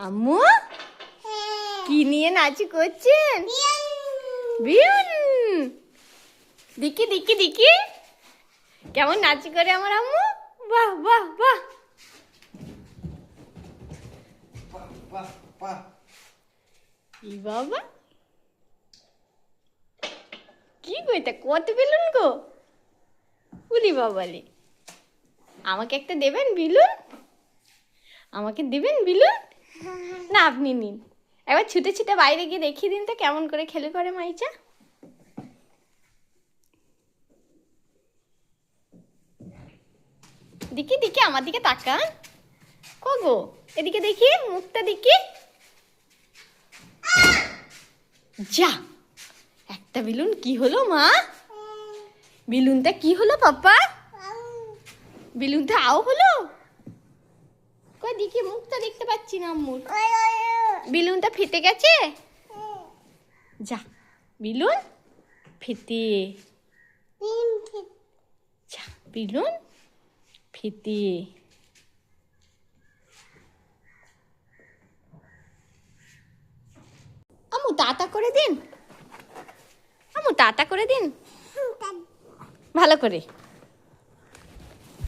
আম্মু কি নিয়ে নাচি করছেন? বিউন। দেখি দেখি দেখি কেমন নাচি করে আমার আম্মু। বাহ বাহ বাহ। ই বাবা কি কইতা কত বেলুন গো। উলি বাবালি, আমাকে একটা দেবেন বিলুন? আমাকে দিবেন বিলুন? না আপনি নিন। একবার ছুটে ছুটে বাইরে গিয়ে দেখিয়ে দিন তো কেমন করে খেলে করে মাইচা। দেখি দেখি আমার দিকে তাকান। কগো এদিকে দেখি, মুখটা দেখি। যা, একটা বেলুন কি হলো মা? বেলুনটা কি হলো পাপা? বেলুনটা আও হলো? কই দেখি, মুখটা দেখতে পাচ্ছি না আম্মুর। বেলুনটা ফেটে গেছে? যা, বেলুন ফেটে। যা, বেলুন ফেটে। আম্মু টাটা করে দিন। আম্মু টাটা করে দিন ভালো করে।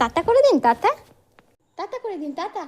টাটা করে দিন, টাটা টাটা করে দিন, টাটা।